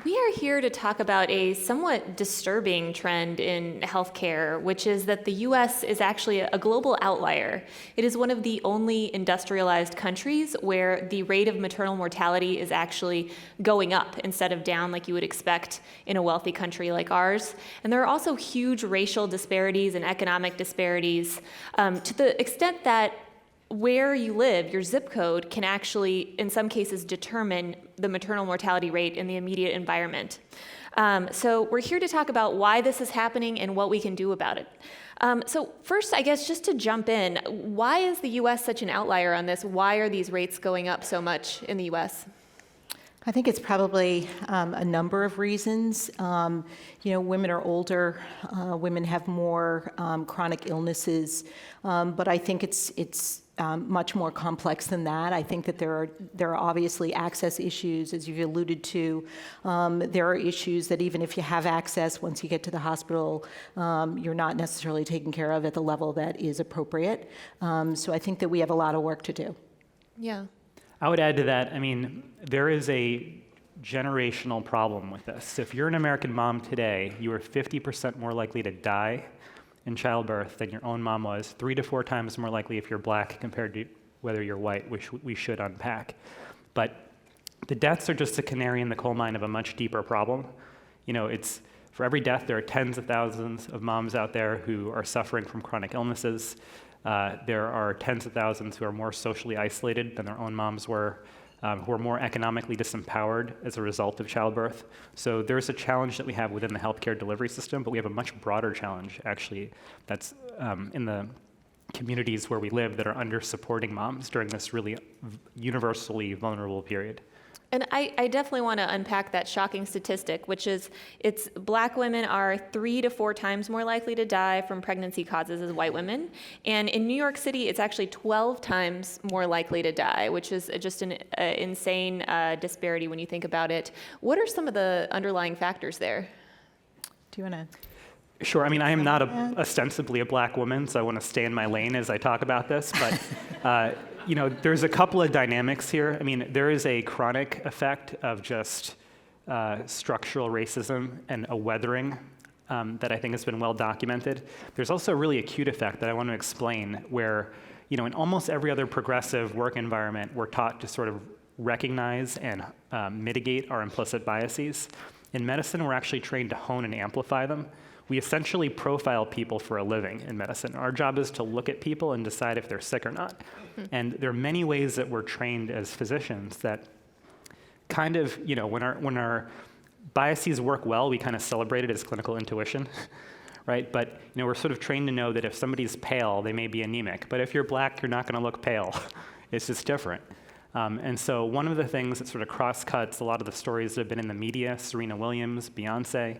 We are here to talk about a somewhat disturbing trend in healthcare, which is that the U.S. is actually a global outlier. It is one of the only industrialized countries where the rate of maternal mortality is actually going up instead of down like you would expect in a wealthy country like ours. And there are also huge racial disparities and economic disparities to the extent that where you live, your zip code, can actually, in some cases, determine the maternal mortality rate in the immediate environment. So we're here to talk about why this is happening and what we can do about it. So first, I guess, just to jump in, why is the U.S. such an outlier on this? Why are these rates going up so much in the U.S.? I think it's probably a number of reasons. Women are older, women have more chronic illnesses, but I think it's much more complex than that. I think that there are obviously access issues, as you've alluded to. There are issues that even if you have access, once you get to the hospital, you're not necessarily taken care of at the level that is appropriate. So I think that we have a lot of work to do. Yeah. I would add to that, there is a generational problem with this. So if you're an American mom today, you are 50% more likely to die in childbirth than your own mom was, 3 to 4 times more likely if you're black compared to whether you're white, which we should unpack. But the deaths are just a canary in the coal mine of a much deeper problem. It's for every death, there are tens of thousands of moms out there who are suffering from chronic illnesses. There are tens of thousands who are more socially isolated than their own moms were, who are more economically disempowered as a result of childbirth. So there's a challenge that we have within the healthcare delivery system, but we have a much broader challenge, actually, that's in the communities where we live that are under supporting moms during this really universally vulnerable period. And I definitely want to unpack that shocking statistic, which is black women are 3 to 4 times more likely to die from pregnancy causes as white women. And in New York City, it's actually 12 times more likely to die, which is just an insane disparity when you think about it. What are some of the underlying factors there? Do you want to? Sure. I am not ostensibly a black woman, so I want to stay in my lane as I talk about this. But there's a couple of dynamics here. There is a chronic effect of just structural racism and a weathering that I think has been well documented. There's also a really acute effect that I want to explain where, in almost every other progressive work environment, we're taught to sort of recognize and mitigate our implicit biases. In medicine, we're actually trained to hone and amplify them. We essentially profile people for a living in medicine. Our job is to look at people and decide if they're sick or not. And there are many ways that we're trained as physicians that kind of, when our biases work well, we kind of celebrate it as clinical intuition, right? But, we're sort of trained to know that if somebody's pale, they may be anemic. But if you're black, you're not going to look pale. It's just different. And so one of the things that sort of cross-cuts a lot of the stories that have been in the media, Serena Williams, Beyonce,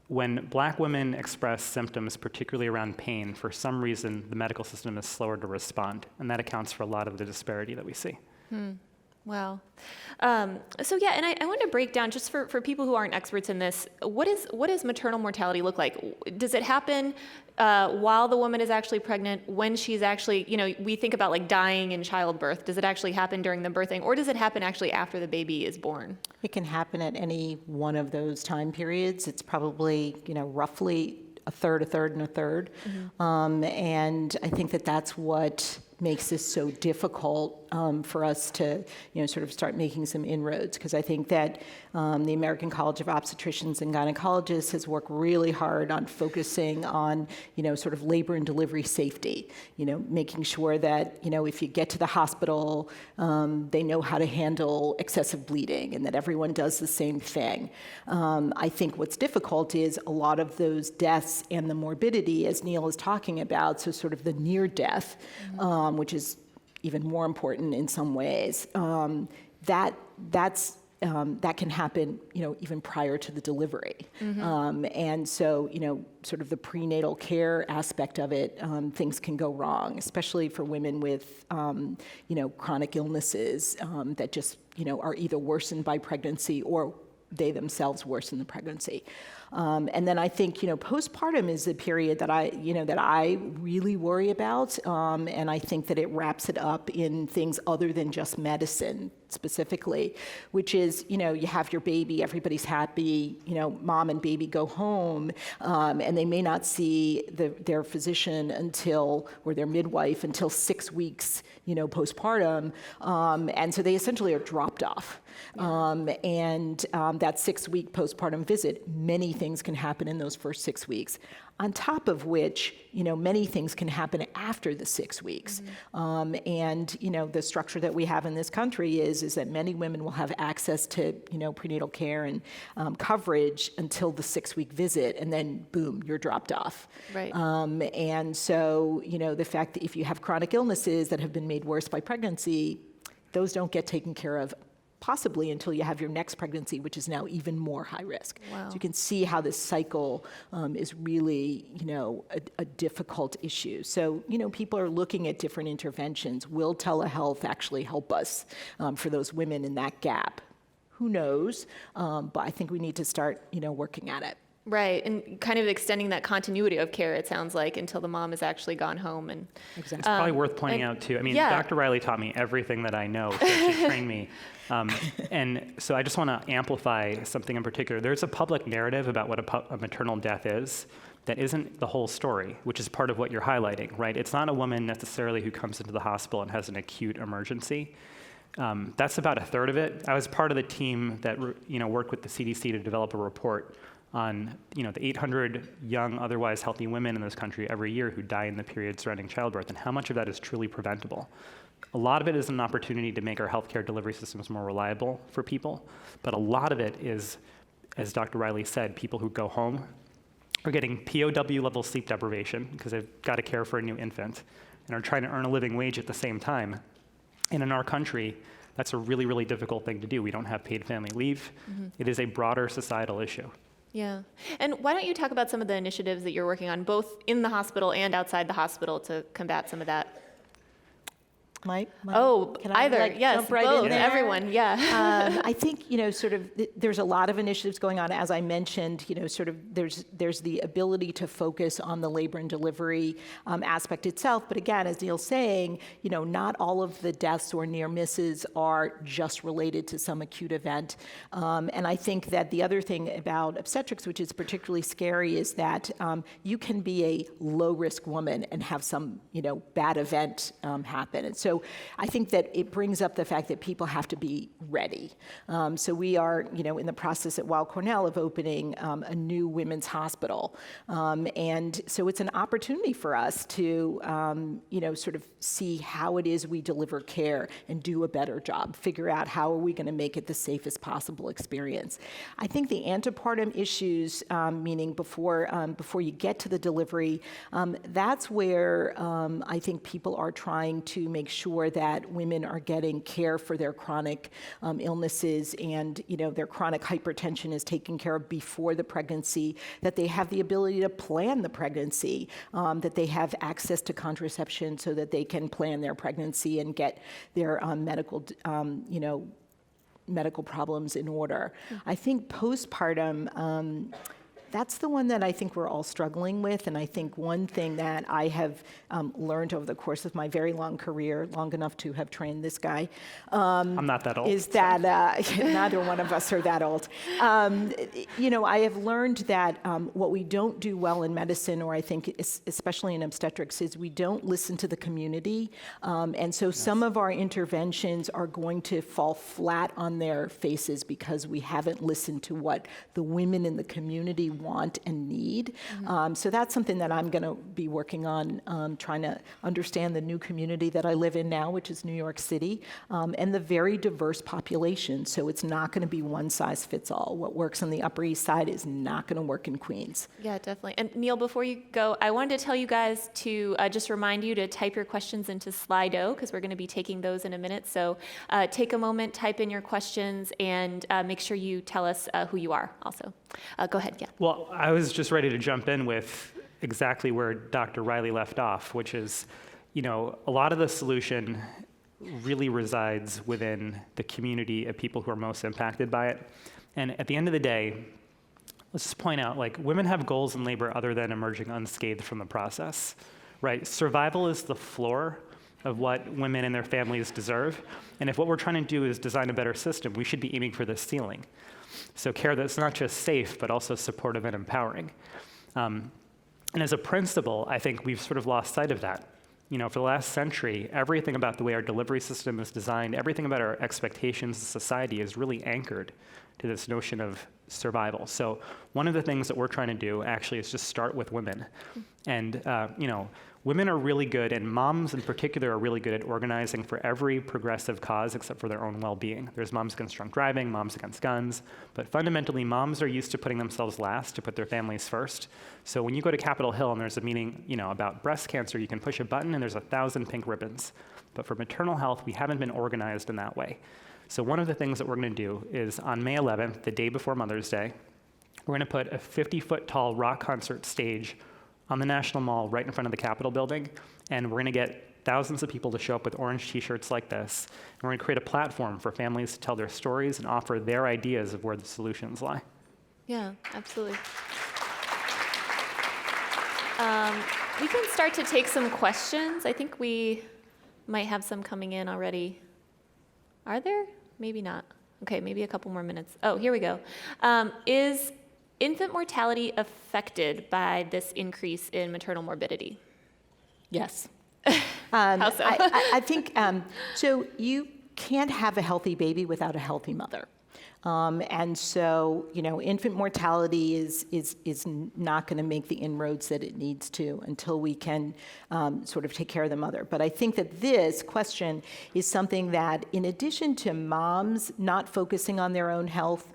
when black women express symptoms, particularly around pain, for some reason, the medical system is slower to respond, and that accounts for a lot of the disparity that we see. Wow. So yeah, and I want to break down, just for people who aren't experts in this, what does maternal mortality look like? Does it happen while the woman is actually pregnant, when she's actually, we think about like dying in childbirth. Does it actually happen during the birthing, or does it happen actually after the baby is born? It can happen at any one of those time periods. It's probably, roughly a third, and a third. Mm-hmm. And I think that that's what makes this so difficult for us to, sort of start making some inroads, because I think that the American College of Obstetricians and Gynecologists has worked really hard on focusing on, sort of labor and delivery safety, making sure that, if you get to the hospital, they know how to handle excessive bleeding and that everyone does the same thing. I think what's difficult is a lot of those deaths and the morbidity, as Neel is talking about, so sort of the near death, which is even more important in some ways, that can happen, even prior to the delivery. Mm-hmm. And so, sort of the prenatal care aspect of it, things can go wrong, especially for women with, chronic illnesses that just, are either worsened by pregnancy or they themselves worsen the pregnancy. And then I think, postpartum is the period that I really worry about. And I think that it wraps it up in things other than just medicine. specifically, which is, you have your baby, everybody's happy, mom and baby go home, and they may not see their physician or their midwife until 6 weeks, postpartum, and so they essentially are dropped off. That 6-week postpartum visit, many things can happen in those first 6 weeks. On top of which, many things can happen after the 6 weeks. The structure that we have in this country is that many women will have access to, prenatal care and coverage until the 6-week visit, and then boom, you're dropped off. Right. And so, the fact that if you have chronic illnesses that have been made worse by pregnancy, those don't get taken care of possibly until you have your next pregnancy, which is now even more high risk. Wow. So you can see how this cycle is really, a difficult issue. So, people are looking at different interventions. Will telehealth actually help us for those women in that gap? Who knows? But I think we need to start, working at it. Right, and kind of extending that continuity of care, it sounds like, until the mom has actually gone home. And Exactly. It's probably worth pointing out, too. I mean, Dr. Riley taught me everything that I know. She trained me. And so I just want to amplify something in particular. There's a public narrative about what a maternal death is that isn't the whole story, which is part of what you're highlighting, right? It's not a woman necessarily who comes into the hospital and has an acute emergency. That's about a third of it. I was part of the team that worked with the CDC to develop a report on the 800 young, otherwise healthy women in this country every year who die in the period surrounding childbirth, and how much of that is truly preventable. A lot of it is an opportunity to make our healthcare delivery systems more reliable for people, but a lot of it is, as Dr. Riley said, people who go home are getting POW-level sleep deprivation because they've got to care for a new infant and are trying to earn a living wage at the same time. And in our country, that's a really, really difficult thing to do. We don't have paid family leave. It is a broader societal issue. Yeah. And why don't you talk about some of the initiatives that you're working on, both in the hospital and outside the hospital, to combat some of that? Mike? Can either. Yes, jump right both. in there? Everyone, yeah. I think, there's a lot of initiatives going on. As I mentioned, there's the ability to focus on the labor and delivery aspect itself. But again, as Neel's saying, not all of the deaths or near misses are just related to some acute event. And I think that the other thing about obstetrics, which is particularly scary, is that you can be a low-risk woman and have some, bad event happen. And so I think that it brings up the fact that people have to be ready. So we are, in the process at Weill Cornell of opening a new women's hospital. And so it's an opportunity for us to, sort of see how it is we deliver care and do a better job, figure out how are we going to make it the safest possible experience. I think the antepartum issues, meaning before you get to the delivery, that's where I think people are trying to make sure that women are getting care for their chronic illnesses and their chronic hypertension is taken care of before the pregnancy, that they have the ability to plan the pregnancy, that they have access to contraception so that they can plan their pregnancy and get their medical problems in order. I think postpartum, that's the one that I think we're all struggling with. And I think one thing that I have learned over the course of my very long career, long enough to have trained this guy. I'm not that old. Is that, neither one of us are that old. I have learned that what we don't do well in medicine, or I think especially in obstetrics, is we don't listen to the community. And so some of our interventions are going to fall flat on their faces because we haven't listened to what the women in the community want and need. So that's something that I'm going to be working on, trying to understand the new community that I live in now, which is New York City, and the very diverse population. So it's not going to be one size fits all. What works on the Upper East Side is not going to work in Queens. Yeah, definitely. And Neel, before you go, I wanted to tell you guys to just remind you to type your questions into Slido, because we're going to be taking those in a minute. So take a moment, type in your questions, and make sure you tell us who you are also. Go ahead, yeah. Well, I was just ready to jump in with exactly where Dr. Riley left off, which is, a lot of the solution really resides within the community of people who are most impacted by it. And at the end of the day, let's just point out, women have goals in labor other than emerging unscathed from the process, right? Survival is the floor, of what women and their families deserve. And if what we're trying to do is design a better system, we should be aiming for this ceiling. So care that's not just safe, but also supportive and empowering. And as a principle, I think we've sort of lost sight of that. For the last century, everything about the way our delivery system is designed, everything about our expectations as society is really anchored to this notion of survival. So one of the things that we're trying to do actually is just start with women. And, women are really good, and moms in particular are really good at organizing for every progressive cause except for their own well-being. There's Moms Against Drunk Driving, Moms Against Guns, but fundamentally moms are used to putting themselves last to put their families first. So when you go to Capitol Hill and there's a meeting, about breast cancer, you can push a button and there's 1,000 pink ribbons. But for maternal health, we haven't been organized in that way. So one of the things that we're going to do is on May 11th, the day before Mother's Day, we're going to put a 50-foot tall rock concert stage on the National Mall right in front of the Capitol building, and we're going to get thousands of people to show up with orange t-shirts like this, and we're going to create a platform for families to tell their stories and offer their ideas of where the solutions lie. Yeah, absolutely. We can start to take some questions. I think we might have some coming in already. Are there? Maybe not. Okay, maybe a couple more minutes. Oh, here we go. Is infant mortality affected by this increase in maternal morbidity? Yes. How so? I think, so you can't have a healthy baby without a healthy mother. And so, infant mortality is not going to make the inroads that it needs to until we can sort of take care of the mother. But I think that this question is something that, in addition to moms not focusing on their own health,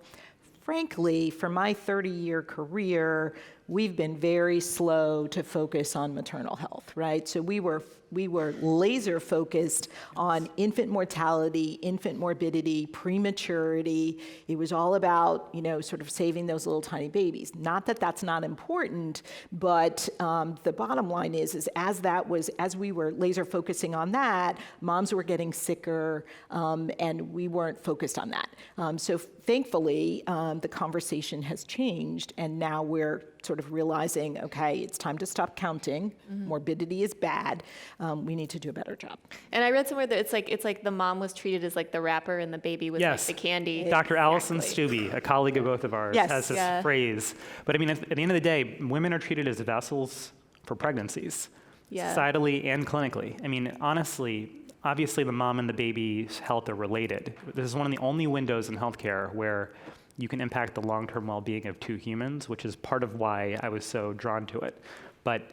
frankly, for my 30-year career, we've been very slow to focus on maternal health, right? So we were laser focused on infant mortality, infant morbidity, prematurity. It was all about, sort of saving those little tiny babies. Not that that's not important, but the bottom line is as we were laser focusing on that, moms were getting sicker, and we weren't focused on that. So thankfully, the conversation has changed, and now we're sort of realizing, okay, it's time to stop counting. Mm-hmm. Morbidity is bad. We need to do a better job. And I read somewhere that it's like the mom was treated as like the wrapper and the baby was like the candy. Dr. Allison Stubbe, a colleague of both of ours, has this phrase. But I mean, at the end of the day, women are treated as vessels for pregnancies, societally and clinically. I mean, honestly, obviously the mom and the baby's health are related. This is one of the only windows in healthcare where you can impact the long-term well-being of two humans, which is part of why I was so drawn to it. But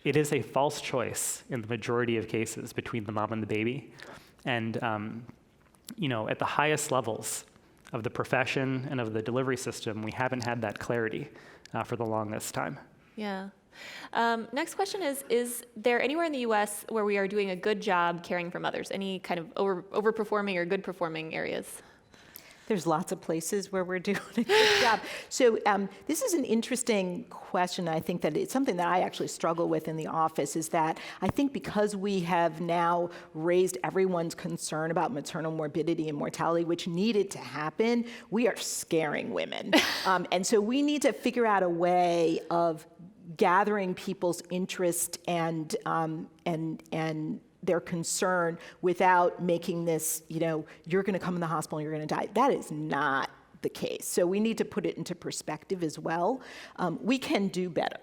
it is a false choice in the majority of cases between the mom and the baby. And, at the highest levels of the profession and of the delivery system, we haven't had that clarity for the longest time. Yeah. Next question is there anywhere in the U.S. where we are doing a good job caring for mothers? Any kind of overperforming or good performing areas? There's lots of places where we're doing a good job. So this is an interesting question. I think that it's something that I actually struggle with in the office, is that I think because we have now raised everyone's concern about maternal morbidity and mortality, which needed to happen, we are scaring women. And so we need to figure out a way of gathering people's interest and their concern without making this, you're going to come in the hospital and you're going to die. That is not the case. So we need to put it into perspective as well. We can do better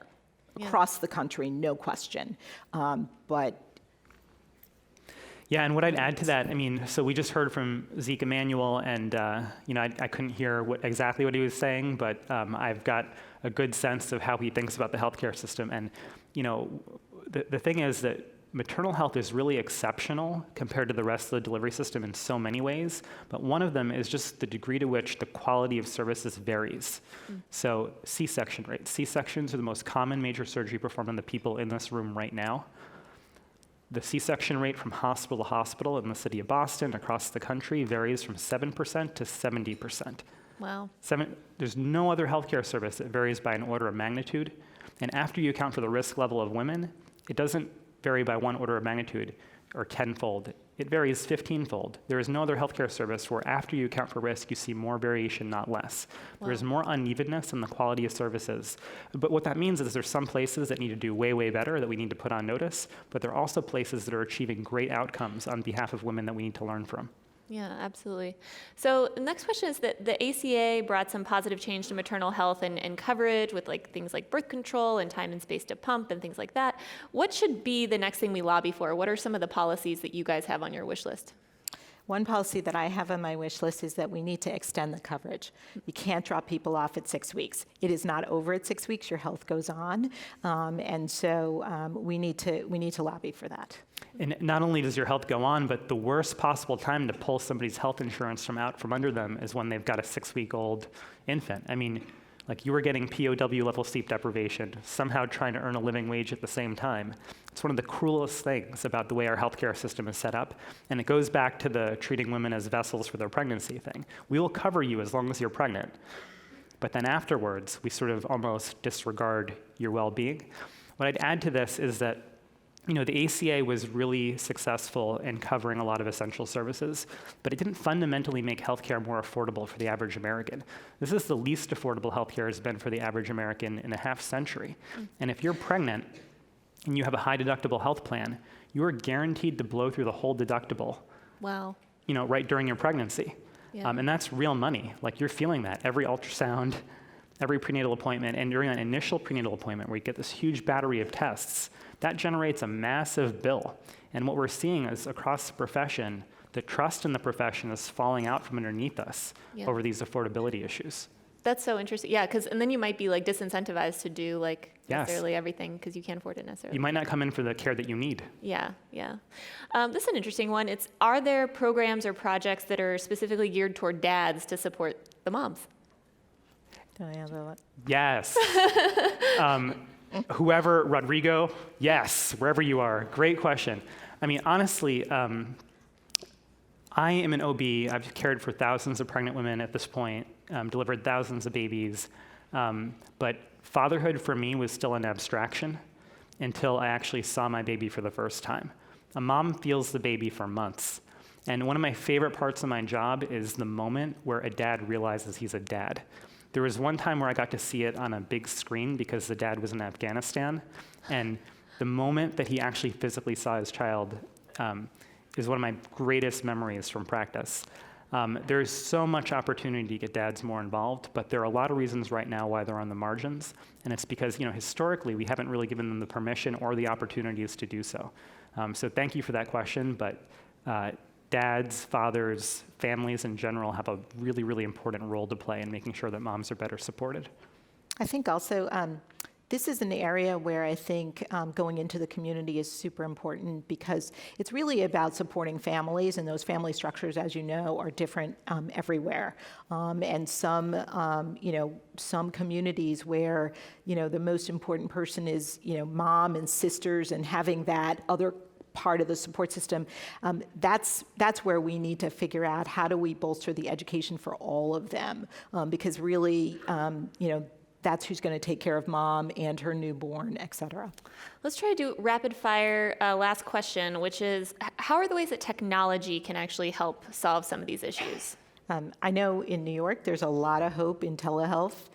across the country, no question. But yeah, and what I'd add to that, so we just heard from Zeke Emanuel, and I couldn't hear exactly what he was saying, but I've got a good sense of how he thinks about the healthcare system. And the thing is that maternal health is really exceptional compared to the rest of the delivery system in so many ways, but one of them is just the degree to which the quality of services varies. So C-section rates. C-sections are the most common major surgery performed on the people in this room right now. The C-section rate from hospital to hospital in the city of Boston, across the country, varies from 7% to 70%. Wow. There's no other healthcare service that varies by an order of magnitude. And after you account for the risk level of women, it doesn't vary by one order of magnitude or tenfold. it varies 15-fold. There is no other healthcare service where after you account for risk, you see more variation, not less. Wow. There's more unevenness in the quality of services. But what that means is there's some places that need to do way, way better that we need to put on notice, but there are also places that are achieving great outcomes on behalf of women that we need to learn from. Yeah, absolutely. So the next question is that the ACA brought some positive change to maternal health and coverage with like things like birth control and time and space to pump and things like that. What should be the next thing we lobby for? What are some of the policies that you guys have on your wish list? One policy that I have on my wish list is that we need to extend the coverage. You can't drop people off at 6 weeks. It is not over at 6 weeks. Your health goes on, and so we need to lobby for that. And not only does your health go on, but the worst possible time to pull somebody's health insurance from under them is when they've got a 6-week-old infant. I mean, like you were getting POW level sleep deprivation, somehow trying to earn a living wage at the same time. It's one of the cruelest things about the way our healthcare system is set up, and it goes back to the treating women as vessels for their pregnancy thing. We will cover you as long as you're pregnant, but then afterwards, we sort of almost disregard your well-being. What I'd add to this is that the ACA was really successful in covering a lot of essential services, but it didn't fundamentally make healthcare more affordable for the average American. This is the least affordable healthcare has been for the average American in a half century. And if you're pregnant and you have a high deductible health plan, you are guaranteed to blow through the whole deductible. Wow. Right during your pregnancy. Yeah. And that's real money. Like you're feeling that every ultrasound, every prenatal appointment, and during that initial prenatal appointment where you get this huge battery of tests, that generates a massive bill. And what we're seeing is across the profession, the trust in the profession is falling out from underneath us over these affordability issues. That's so interesting. Yeah, and then you might be like disincentivized to do like Yes. necessarily everything because you can't afford it necessarily. You might not come in for the care that you need. Yeah. This is an interesting one. Are there programs or projects that are specifically geared toward dads to support the moms? Can I answer that? Yes. Whoever, Rodrigo, yes, wherever you are. Great question. I mean, honestly, I am an OB. I've cared for thousands of pregnant women at this point, delivered thousands of babies. But fatherhood for me was still an abstraction until I actually saw my baby for the first time. A mom feels the baby for months. And one of my favorite parts of my job is the moment where a dad realizes he's a dad. There was one time where I got to see it on a big screen because the dad was in Afghanistan. And the moment that he actually physically saw his child is one of my greatest memories from practice. There's so much opportunity to get dads more involved, but there are a lot of reasons right now why they're on the margins. And it's because, historically, we haven't really given them the permission or the opportunities to do so. So thank you for that question, but dads, fathers, families in general have a really, really important role to play in making sure that moms are better supported. I think also this is an area where I think going into the community is super important because it's really about supporting families, and those family structures, as you know, are different everywhere. And some communities where, the most important person is, mom and sisters, and having that other part of the support system, that's where we need to figure out how do we bolster the education for all of them, because really, that's who's going to take care of mom and her newborn, et cetera. Let's try to do rapid fire last question, which is, how are the ways that technology can actually help solve some of these issues? I know in New York, there's a lot of hope in telehealth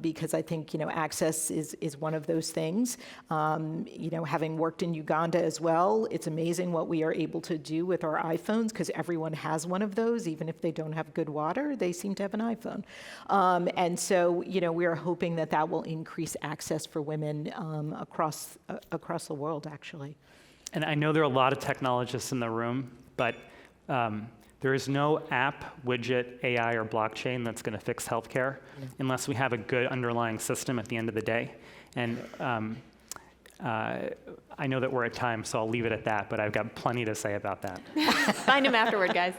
because I think, access is one of those things. Having worked in Uganda as well, it's amazing what we are able to do with our iPhones because everyone has one of those. Even if they don't have good water, they seem to have an iPhone. And so, we are hoping that will increase access for women across the world, actually. And I know there are a lot of technologists in the room, but there is no app, widget, AI, or blockchain that's going to fix healthcare unless we have a good underlying system at the end of the day. And I know that we're at time, so I'll leave it at that, but I've got plenty to say about that. Find him afterward, guys.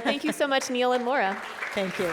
Thank you so much, Neel and Laura. Thank you.